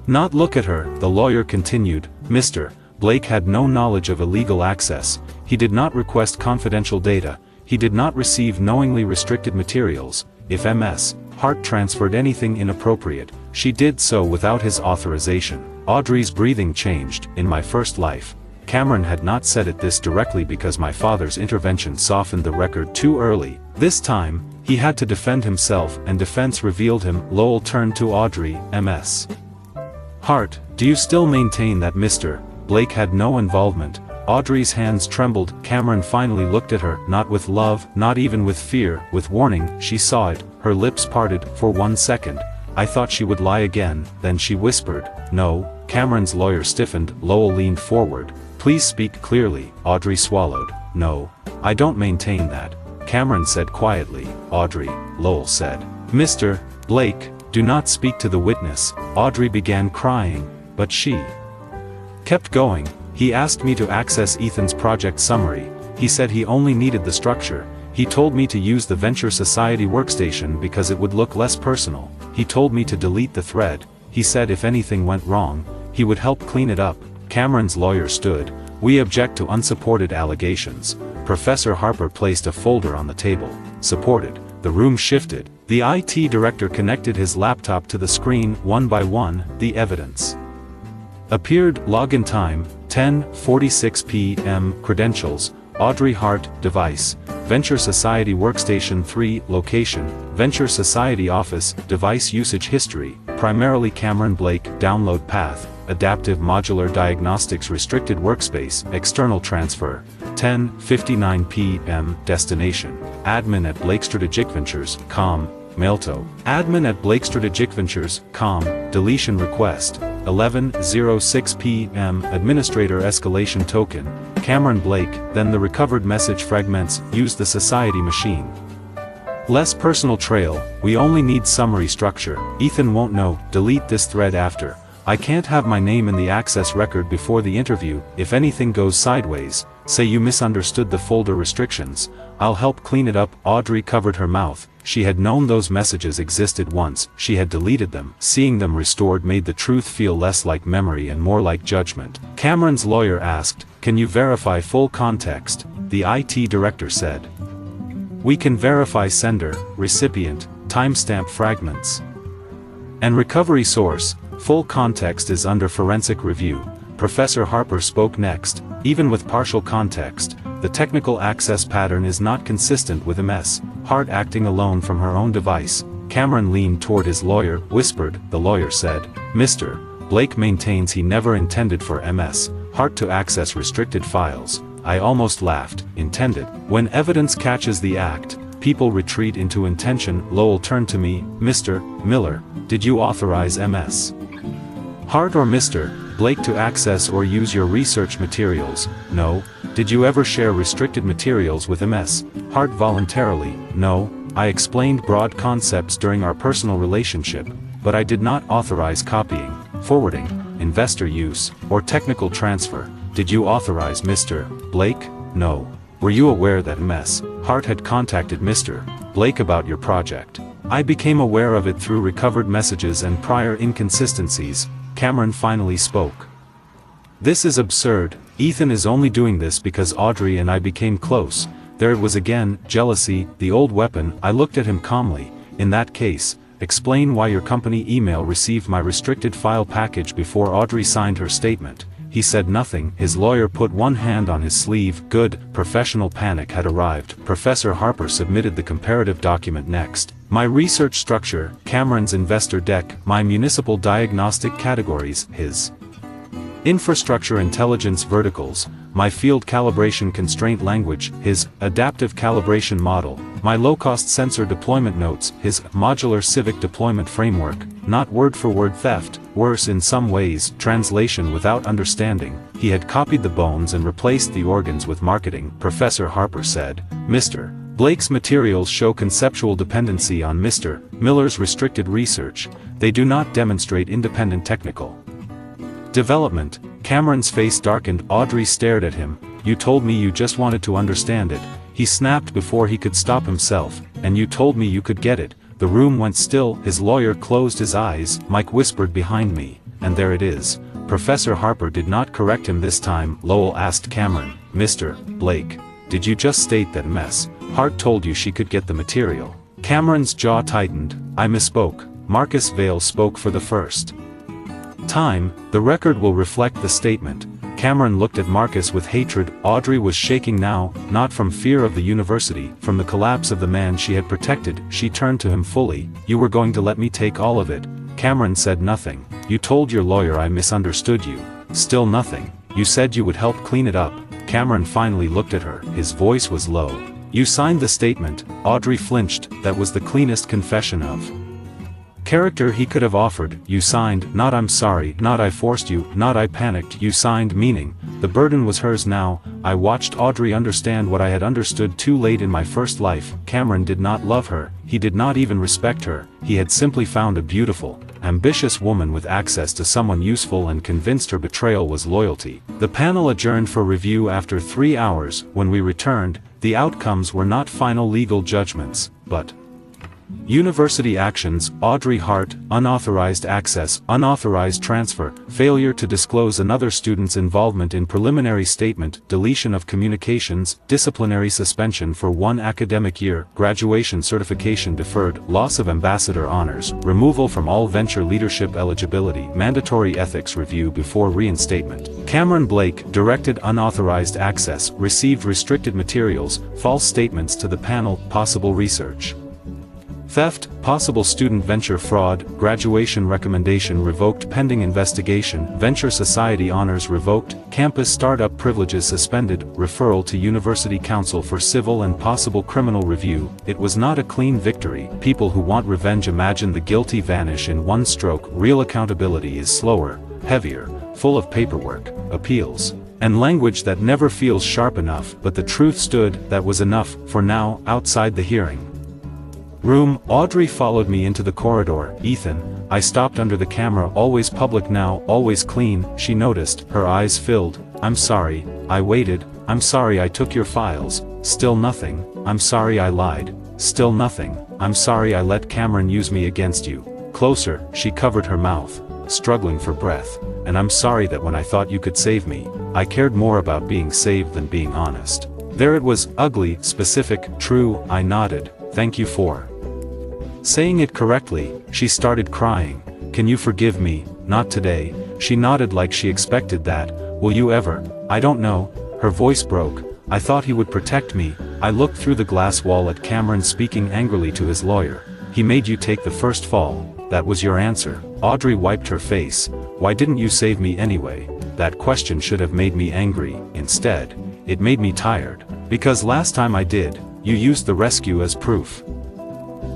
not look at her. The lawyer continued. Mr. Blake had no knowledge of illegal access. He did not request confidential data. He did not receive knowingly restricted materials. If Ms. Hart transferred anything inappropriate, she did so without his authorization. Audrey's breathing changed. In my first life. Cameron had not said it this directly because my father's intervention softened the record too early. This time, he had to defend himself, and defense revealed him. Lowell turned to Audrey. Ms. Hart, do you still maintain that Mr. Blake had no involvement? Audrey's hands trembled. Cameron finally looked at her, not with love, not even with fear, with warning. She saw it. Her lips parted. For 1 second, I thought she would lie again. Then she whispered, no. Cameron's lawyer stiffened. Lowell leaned forward. Please speak clearly. Audrey swallowed. No. I don't maintain that. Cameron said quietly. Audrey, Lowell said. Mr. Blake, do not speak to the witness. Audrey began crying, but she kept going. He asked me to access Ethan's project summary. He said he only needed the structure. He told me to use the Venture Society workstation because it would look less personal. He told me to delete the thread. He said if anything went wrong, he would help clean it up. Cameron's lawyer stood. We object to unsupported allegations. Professor Harper placed a folder on the table. Supported. The room shifted. The IT director connected his laptop to the screen. One by one, the evidence appeared. Login time, 10:46 p.m. Credentials, Audrey Hart. Device, Venture Society Workstation 3. Location, Venture Society Office. Device usage history, primarily Cameron Blake. Download path, Adaptive Modular Diagnostics Restricted Workspace. External transfer, 10:59 p.m. Destination, admin at Blake Strategic Ventures, com. Mailto, admin at Blake Strategic Ventures, com. Deletion request, 11:06 p.m. Administrator escalation token, Cameron Blake. Then the recovered message fragments. Use the Society machine. Less personal trail, we only need summary structure. Ethan won't know, delete this thread after. I can't have my name in the access record before the interview. If anything goes sideways, say you misunderstood the folder restrictions, I'll help clean it up. Audrey covered her mouth. She had known those messages existed once, she had deleted them. Seeing them restored made the truth feel less like memory and more like judgment. Cameron's lawyer asked, "Can you verify full context?" The IT director said. "We can verify sender, recipient, timestamp fragments, and recovery source. Full context is under forensic review." Professor Harper spoke next. "Even with partial context, the technical access pattern is not consistent with MS. Hart acting alone from her own device." Cameron leaned toward his lawyer, whispered. The lawyer said, "Mr. Blake maintains he never intended for MS. Hart to access restricted files." I almost laughed. Intended. When evidence catches the act, people retreat into intention. Lowell turned to me. "Mr. Miller, did you authorize MS. Hart or Mr. Blake to access or use your research materials?" "No." "Did you ever share restricted materials with MS. Hart voluntarily?" "No. I explained broad concepts during our personal relationship, but I did not authorize copying, forwarding, investor use, or technical transfer." "Did you authorize Mr. Blake?" "No." "Were you aware that MS. Hart had contacted Mr. Blake about your project?" "I became aware of it through recovered messages and prior inconsistencies." Cameron finally spoke. "This is absurd. Ethan is only doing this because Audrey and I became close." There it was again, jealousy, the old weapon. I looked at him calmly. "In that case, explain why your company email received my restricted file package before Audrey signed her statement." He said nothing. His lawyer put one hand on his sleeve. Good, professional panic had arrived. Professor Harper submitted the comparative document next. "My research structure, Cameron's investor deck, my municipal diagnostic categories, his infrastructure intelligence verticals, my field calibration constraint language, his adaptive calibration model, my low-cost sensor deployment notes, his modular civic deployment framework." Not word-for-word theft, worse in some ways, translation without understanding. He had copied the bones and replaced the organs with marketing. Professor Harper said, "Mr. Blake's materials show conceptual dependency on Mr. Miller's restricted research. They do not demonstrate independent technical development." Cameron's face darkened. Audrey stared at him. "You told me you just wanted to understand it." He snapped before he could stop himself. "And you told me you could get it." The room went still. His lawyer closed his eyes. Mike whispered behind me, "And there it is." Professor Harper did not correct him this time. Lowell asked Cameron, "Mr. Blake, did you just state that MS. Hart told you she could get the material?" Cameron's jaw tightened. "I misspoke." Marcus Vale spoke for the first time. "The record will reflect the statement." Cameron looked at Marcus with hatred. Audrey was shaking now, not from fear of the university, from the collapse of the man she had protected. She turned to him fully. "You were going to let me take all of it?" Cameron said nothing. "You told your lawyer I misunderstood you." "Still nothing." "You said you would help clean it up." Cameron finally looked at her. His voice was low. "You signed the statement." Audrey flinched. That was the cleanest confession of character he could have offered. "You signed, not I'm sorry, not I forced you, not I panicked. You signed, meaning the burden was hers now." I watched Audrey understand what I had understood too late in my first life. Cameron did not love her. He did not even respect her. He had simply found a beautiful, ambitious woman with access to someone useful and convinced her betrayal was loyalty. The panel adjourned for review after 3 hours. When we returned, the outcomes were not final legal judgments, but university actions. Audrey Hart, unauthorized access, unauthorized transfer, failure to disclose another student's involvement in preliminary statement, deletion of communications, disciplinary suspension for 1 academic year, graduation certification deferred, loss of ambassador honors, removal from all venture leadership eligibility, mandatory ethics review before reinstatement. Cameron Blake, directed unauthorized access, received restricted materials, false statements to the panel, possible research theft, possible student venture fraud, graduation recommendation revoked pending investigation, venture society honors revoked, campus startup privileges suspended, referral to University Council for civil and possible criminal review. It was not a clean victory. People who want revenge imagine the guilty vanish in one stroke. Real accountability is slower, heavier, full of paperwork, appeals, and language that never feels sharp enough. But the truth stood. That was enough, for now, outside the hearing. Room. Audrey followed me into the corridor. Ethan, I stopped under the camera. Always public now, always clean, she noticed, her eyes filled. I'm sorry, I waited, I'm sorry I took your files, still nothing, I'm sorry I lied, still nothing, I'm sorry I let Cameron use me against you. Closer, she covered her mouth, struggling for breath, and I'm sorry that when I thought you could save me, I cared more about being saved than being honest. There it was, ugly, specific, true, I nodded, thank you for saying it correctly. She started crying. Can you forgive me? Not today. She nodded like she expected that. Will you ever? I don't know. Her voice broke. I thought he would protect me. I looked through the glass wall at Cameron speaking angrily to his lawyer. He made you take the first fall. That was your answer. Audrey wiped her face. Why didn't you save me anyway? That question should have made me angry. Instead, it made me tired. Because last time I did, you used the rescue as proof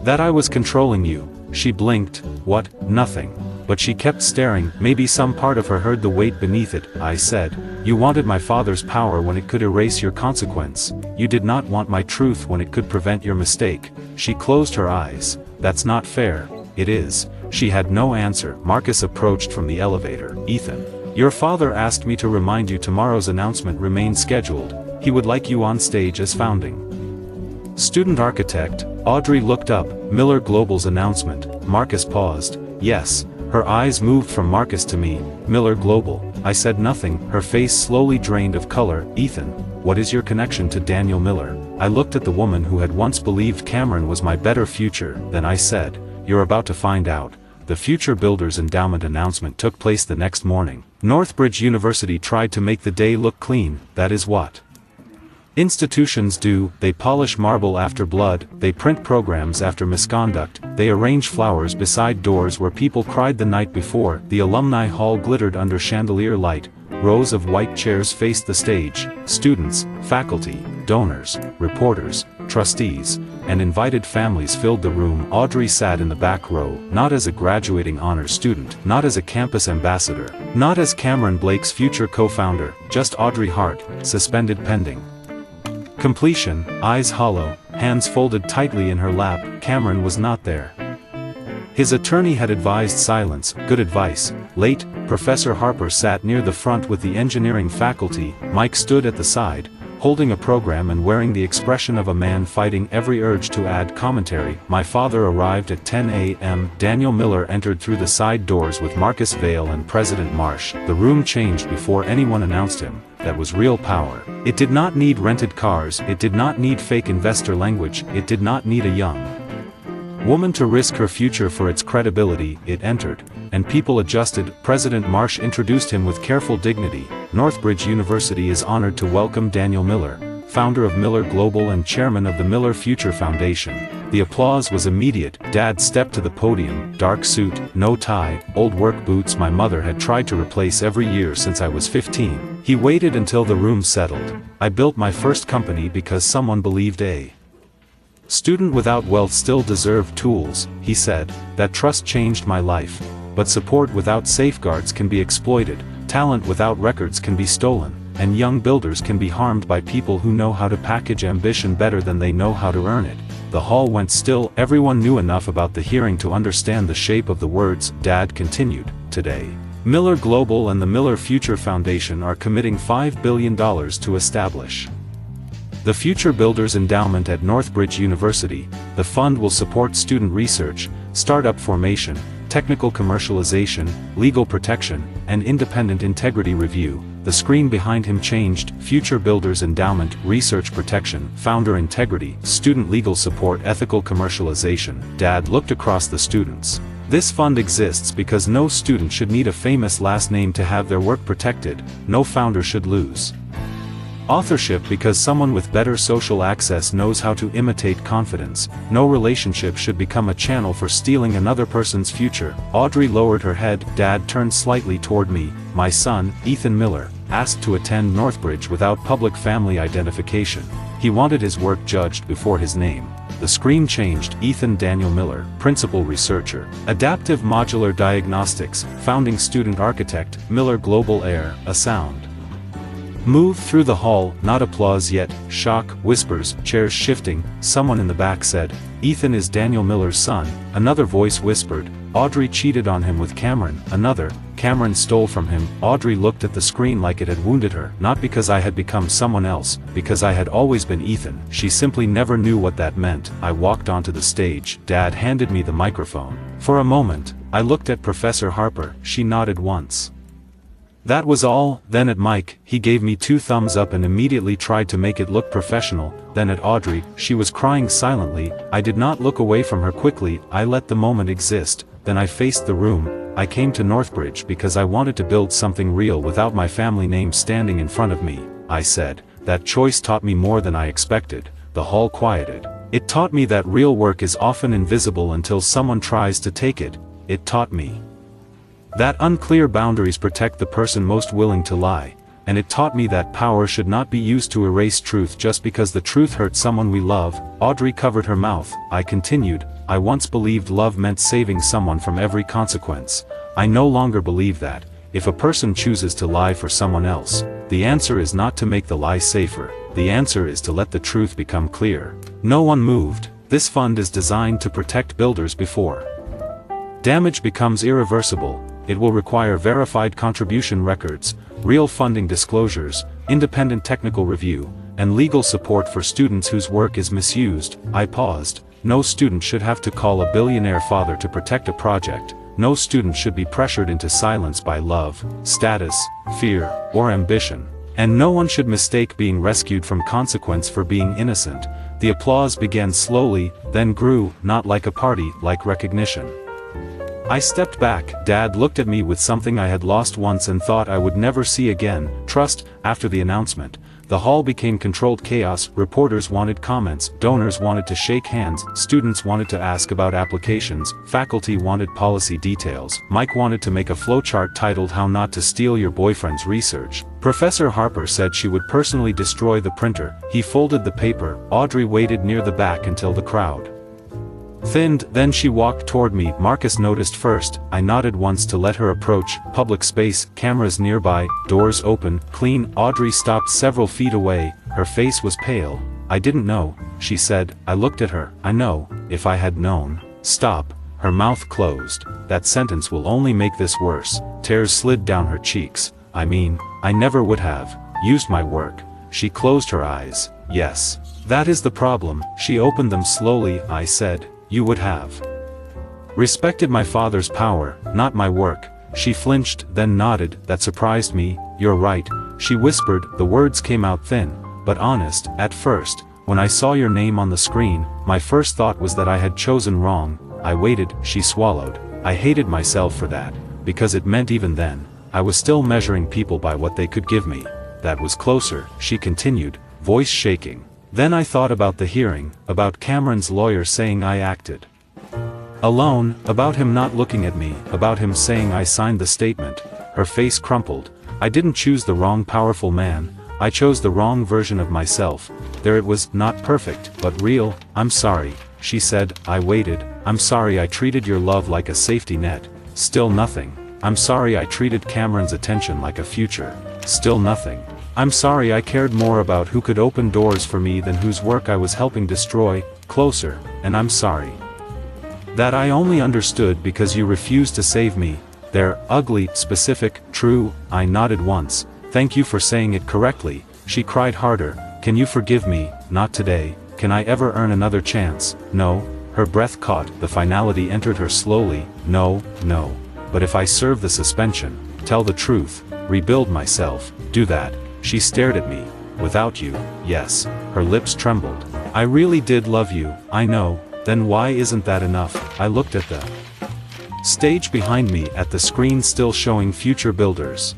that I was controlling you. She blinked. What? Nothing. But she kept staring. Maybe some part of her heard the weight beneath it. I said, you wanted my father's power when it could erase your consequence. You did not want my truth when it could prevent your mistake. She closed her eyes. That's not fair. It is. She had no answer. Marcus approached from the elevator. Ethan, your father asked me to remind you tomorrow's announcement remains scheduled. He would like you on stage as founding student architect. Audrey looked up. Miller Global's announcement. Marcus paused. Yes. Her eyes moved from Marcus to me. Miller Global. I said nothing. Her face slowly drained of color. Ethan, what is your connection to Daniel Miller? I looked at the woman who had once believed Cameron was my better future. Then I said, you're about to find out. The Future Builders Endowment announcement took place the next morning. Northbridge University tried to make the day look clean. That is what institutions do. They polish marble after blood, they print programs after misconduct, they arrange flowers beside doors where people cried the night before. The alumni hall glittered under chandelier light, rows of white chairs faced the stage, students, faculty, donors, reporters, trustees, and invited families filled the room. Audrey sat in the back row, not as a graduating honors student, not as a campus ambassador, not as Cameron Blake's future co-founder, just Audrey Hart, suspended pending completion, eyes hollow, hands folded tightly in her lap. Cameron was not there. His attorney had advised silence. Good advice. Late, Professor Harper sat near the front with the engineering faculty. Mike stood at the side, holding a program and wearing the expression of a man fighting every urge to add commentary. My father arrived at 10 a.m. Daniel Miller entered through the side doors with Marcus Vail and President Marsh. The room changed before anyone announced him. That was real power. It did not need rented cars, it did not need fake investor language, it did not need a young woman to risk her future for its credibility. It entered, and people adjusted. President Marsh introduced him with careful dignity. Northbridge University is honored to welcome Daniel Miller, founder of Miller Global and chairman of the Miller Future Foundation. The applause was immediate. Dad stepped to the podium, dark suit, no tie, old work boots my mother had tried to replace every year since I was 15. He waited until the room settled. I built my first company because someone believed a student without wealth still deserved tools, he said. That trust changed my life. But support without safeguards can be exploited, talent without records can be stolen, and young builders can be harmed by people who know how to package ambition better than they know how to earn it. The hall went still. Everyone knew enough about the hearing to understand the shape of the words. Dad continued, today, Miller Global and the Miller Future Foundation are committing $5 billion to establish the Future Builders Endowment at Northbridge University. The fund will support student research, startup formation, technical commercialization, legal protection, and independent integrity review. The screen behind him changed. Future Builders Endowment, research protection, founder integrity, student legal support, ethical commercialization. Dad looked across the students. This fund exists because no student should need a famous last name to have their work protected. No founder should lose authorship because someone with better social access knows how to imitate confidence. No relationship should become a channel for stealing another person's future. Audrey lowered her head. Dad turned slightly toward me. My son, Ethan Miller, asked to attend Northbridge without public family identification. He wanted his work judged before his name. The screen changed. Ethan Daniel Miller, principal researcher, adaptive modular diagnostics, founding student architect, Miller Global Air, a sound Moved through the hall, not applause yet, shock, whispers, chairs shifting. Someone in the back said, "Ethan is Daniel Miller's son." Another voice whispered, "Audrey cheated on him with Cameron." Another, "Cameron stole from him." Audrey looked at the screen like it had wounded her, not because I had become someone else, because I had always been Ethan. She simply never knew what that meant. I walked onto the stage. Dad handed me the microphone. For a moment, I looked at Professor Harper. She nodded once. That was all. Then at Mike, he gave me 2 thumbs up and immediately tried to make it look professional. Then at Audrey, she was crying silently. I did not look away from her quickly. I let the moment exist. Then I faced the room. I came to Northbridge because I wanted to build something real without my family name standing in front of me, I said. That choice taught me more than I expected. The hall quieted. It taught me that real work is often invisible until someone tries to take it. It taught me that unclear boundaries protect the person most willing to lie, and it taught me that power should not be used to erase truth just because the truth hurt someone we love. Audrey covered her mouth. I continued, I once believed love meant saving someone from every consequence. I no longer believe that. If a person chooses to lie for someone else, the answer is not to make the lie safer, the answer is to let the truth become clear. No one moved. This fund is designed to protect builders before damage becomes irreversible. It will require verified contribution records, real funding disclosures, independent technical review, and legal support for students whose work is misused. I paused. No student should have to call a billionaire father to protect a project. No student should be pressured into silence by love, status, fear, or ambition. And no one should mistake being rescued from consequence for being innocent. The applause began slowly, then grew, not like a party, like recognition. I stepped back. Dad looked at me with something I had lost once and thought I would never see again, trust. After the announcement, the hall became controlled chaos. Reporters wanted comments, donors wanted to shake hands, students wanted to ask about applications, faculty wanted policy details. Mike wanted to make a flowchart titled "How Not to Steal Your Boyfriend's Research." Professor Harper said she would personally destroy the printer. He folded the paper. Audrey waited near the back until the crowd thinned, then she walked toward me. Marcus noticed first. I nodded once to let her approach. Public space, cameras nearby, doors open, clean. Audrey stopped several feet away. Her face was pale. "I didn't know," she said. I looked at her. "I know, if I had known." "Stop." Her mouth closed. "That sentence will only make this worse." Tears slid down her cheeks. "I mean, I never would have used my work." She closed her eyes. "Yes. That is the problem." She opened them slowly. I said, "You would have respected my father's power, not my work." She flinched, then nodded. "That surprised me." "You're right," she whispered. The words came out thin, but honest. "At first, when I saw your name on the screen, my first thought was that I had chosen wrong." I waited. She swallowed. "I hated myself for that, because it meant even then, I was still measuring people by what they could give me. That was closer," she continued, voice shaking. "Then I thought about the hearing, about Cameron's lawyer saying I acted alone, about him not looking at me, about him saying I signed the statement." Her face crumpled. "I didn't choose the wrong powerful man, I chose the wrong version of myself. There it was, not perfect, but real." "I'm sorry," she said. I waited. "I'm sorry I treated your love like a safety net." Still nothing. "I'm sorry I treated Cameron's attention like a future." Still nothing. "I'm sorry I cared more about who could open doors for me than whose work I was helping destroy." Closer. "And I'm sorry that I only understood because you refused to save me." They're ugly, specific, true. I nodded once. "Thank you for saying it correctly." She cried harder. "Can you forgive me?" "Not today." "Can I ever earn another chance?" "No." Her breath caught. The finality entered her slowly. "No, no. But if I serve the suspension, tell the truth, rebuild myself, do that." She stared at me. "Without you, yes." Her lips trembled. "I really did love you, I know." "Then why isn't that enough?" I looked at the stage behind me, at the screen still showing future builders,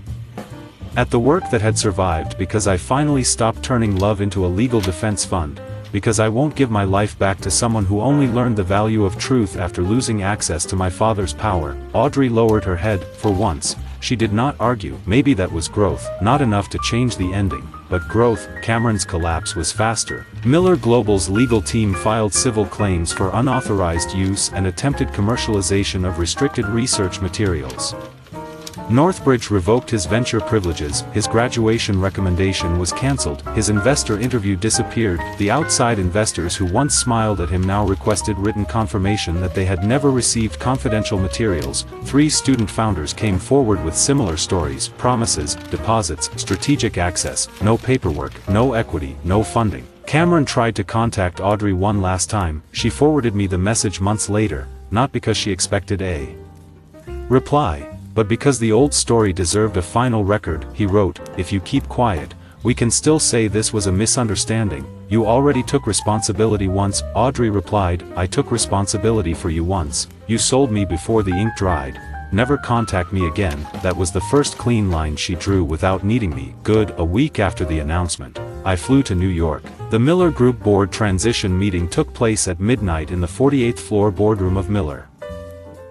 at the work that had survived, because I finally stopped turning love into a legal defense fund, because I won't give my life back to someone who only learned the value of truth after losing access to my father's power. Audrey lowered her head. For once, she did not argue. Maybe that was growth, not enough to change the ending, but growth. Cameron's collapse was faster. Miller Global's legal team filed civil claims for unauthorized use and attempted commercialization of restricted research materials. Northbridge revoked his venture privileges, his graduation recommendation was cancelled, his investor interview disappeared, the outside investors who once smiled at him now requested written confirmation that they had never received confidential materials. 3 student founders came forward with similar stories, promises, deposits, strategic access, no paperwork, no equity, no funding. Cameron tried to contact Audrey one last time, she forwarded me the message months later, not because she expected a reply, but because the old story deserved a final record. He wrote, "If you keep quiet, we can still say this was a misunderstanding, you already took responsibility once." Audrey replied, "I took responsibility for you once, you sold me before the ink dried. Never contact me again." That was the first clean line she drew without needing me. Good. A week after the announcement, I flew to New York. The Miller Group board transition meeting took place at midnight in the 48th floor boardroom of Miller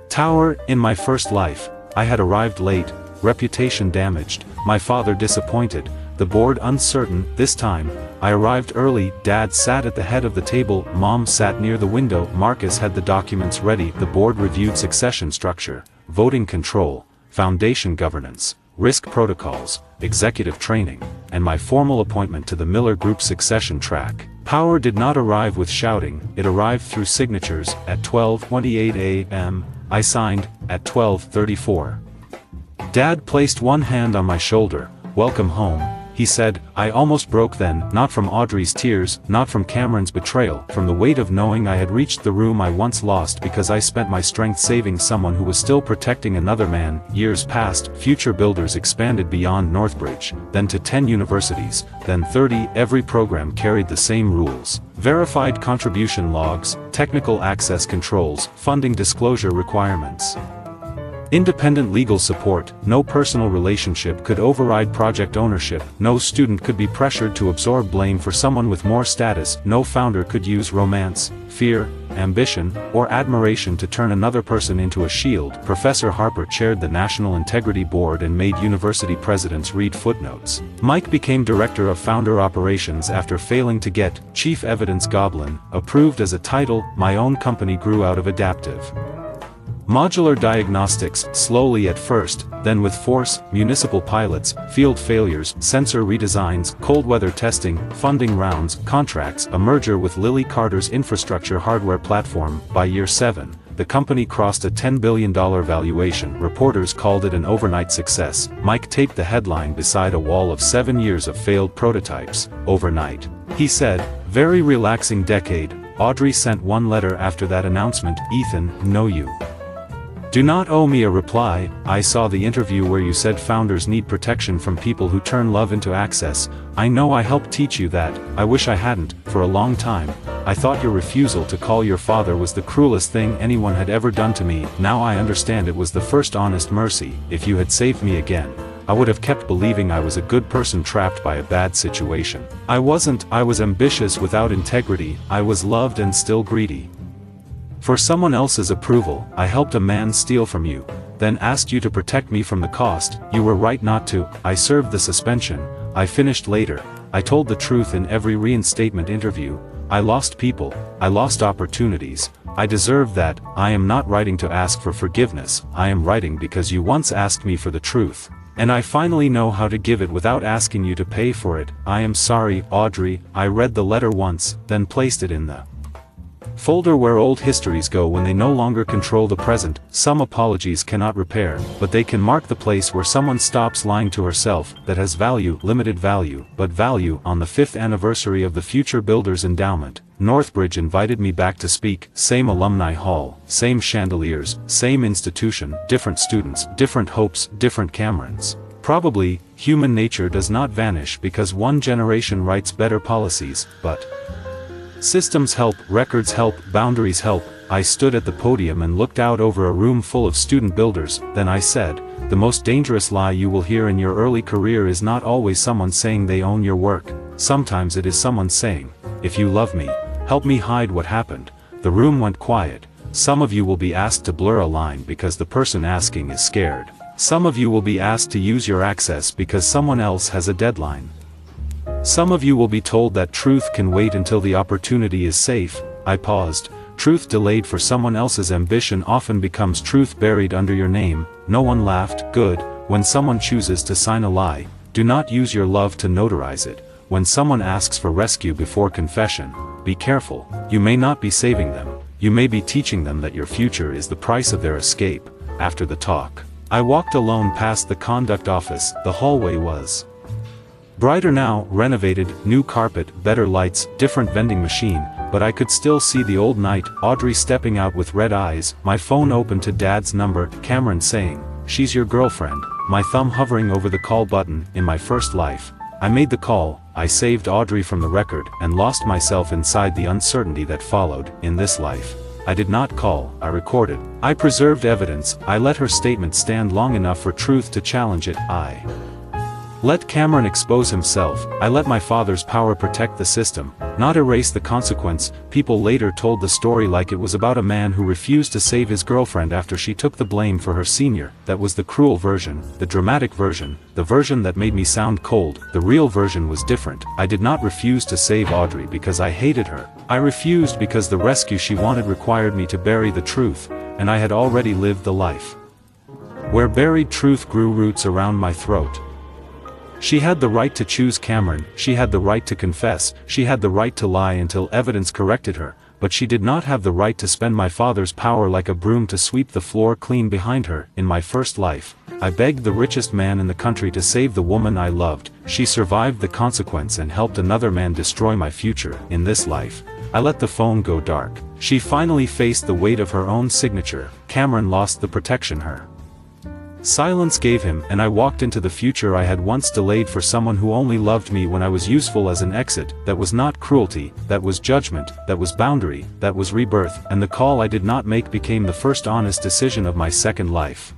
Tower. In my first life, I had arrived late, reputation damaged, my father disappointed, the board uncertain. This time, I arrived early. Dad sat at the head of the table, Mom sat near the window. Marcus had the documents ready. The board reviewed succession structure, voting control, foundation governance, risk protocols, executive training, and my formal appointment to the Miller Group succession track. Power did not arrive with shouting, it arrived through signatures. At 12:28 a.m., I signed. At 12:34. Dad placed one hand on my shoulder. "Welcome home," he said. I almost broke then, not from Audrey's tears, not from Cameron's betrayal, from the weight of knowing I had reached the room I once lost because I spent my strength saving someone who was still protecting another man. Years passed, Future Builders expanded beyond Northbridge, then to 10 universities, then 30. Every program carried the same rules. Verified contribution logs, technical access controls, funding disclosure requirements. Independent legal support, no personal relationship could override project ownership, no student could be pressured to absorb blame for someone with more status, no founder could use romance, fear, ambition, or admiration to turn another person into a shield. Professor Harper chaired the National Integrity Board and made university presidents read footnotes. Mike became director of founder operations after failing to get Chief Evidence Goblin approved as a title. My own company grew out of adaptive modular diagnostics, slowly at first, then with force, municipal pilots, field failures, sensor redesigns, cold weather testing, funding rounds, contracts, a merger with Lilly Carter's infrastructure hardware platform. By year 7, the company crossed a $10 billion valuation. Reporters called it an overnight success. Mike taped the headline beside a wall of 7 years of failed prototypes. Overnight. He said, "Very relaxing decade." Audrey sent one letter after that announcement. "Ethan, know you do not owe me a reply. I saw the interview where you said founders need protection from people who turn love into access. I know I helped teach you that. I wish I hadn't. For a long time, I thought your refusal to call your father was the cruelest thing anyone had ever done to me. Now I understand it was the first honest mercy. If you had saved me again, I would have kept believing I was a good person trapped by a bad situation. I wasn't. I was ambitious without integrity. I was loved and still greedy. For someone else's approval, I helped a man steal from you, then asked you to protect me from the cost. You were right not to. I served the suspension. I finished later. I told the truth in every reinstatement interview. I lost people. I lost opportunities. I deserve that. I am not writing to ask for forgiveness. I am writing because you once asked me for the truth. And I finally know how to give it without asking you to pay for it. I am sorry, Audrey." I read the letter once, then placed it in the folder where old histories go when they no longer control the present. Some apologies cannot repair, but they can mark the place where someone stops lying to herself. That has value, limited value, but value. On the 5th anniversary of the Future Builders Endowment, Northbridge invited me back to speak. Same alumni hall, same chandeliers, same institution, different students, different hopes, different Camerons. Probably, human nature does not vanish because one generation writes better policies, but systems help, records help, boundaries help. I stood at the podium and looked out over a room full of student builders. Then I said, "The most dangerous lie you will hear in your early career is not always someone saying they own your work. Sometimes it is someone saying, 'If you love me, help me hide what happened.'" The room went quiet. Some of you will be asked to blur a line because the person asking is scared. Some of you will be asked to use your access because someone else has a deadline. Some of you will be told that truth can wait until the opportunity is safe. I paused. Truth delayed for someone else's ambition often becomes truth buried under your name. No one laughed. Good. When someone chooses to sign a lie, do not use your love to notarize it. When someone asks for rescue before confession, be careful, you may not be saving them, you may be teaching them that your future is the price of their escape. After the talk, I walked alone past the conduct office. The hallway was brighter now, renovated, new carpet, better lights, different vending machine, but I could still see the old night, Audrey stepping out with red eyes, my phone open to Dad's number, Cameron saying, "She's your girlfriend," my thumb hovering over the call button. In my first life, I made the call, I saved Audrey from the record, and lost myself inside the uncertainty that followed. In this life, I did not call, I recorded. I preserved evidence, I let her statement stand long enough for truth to challenge it. I let Cameron expose himself. I let my father's power protect the system, not erase the consequence. People later told the story like it was about a man who refused to save his girlfriend after she took the blame for her senior. That was the cruel version, the dramatic version, the version that made me sound cold. The real version was different. I did not refuse to save Audrey because I hated her. I refused because the rescue she wanted required me to bury the truth, and I had already lived the life where buried truth grew roots around my throat. She had the right to choose Cameron, she had the right to confess, she had the right to lie until evidence corrected her, but she did not have the right to spend my father's power like a broom to sweep the floor clean behind her. In my first life, I begged the richest man in the country to save the woman I loved. She survived the consequence and helped another man destroy my future. In this life, I let the phone go dark. She finally faced the weight of her own signature. Cameron lost the protection her silence gave him, and I walked into the future I had once delayed for someone who only loved me when I was useful as an exit. That was not cruelty, that was judgment, that was boundary, that was rebirth, and the call I did not make became the first honest decision of my second life.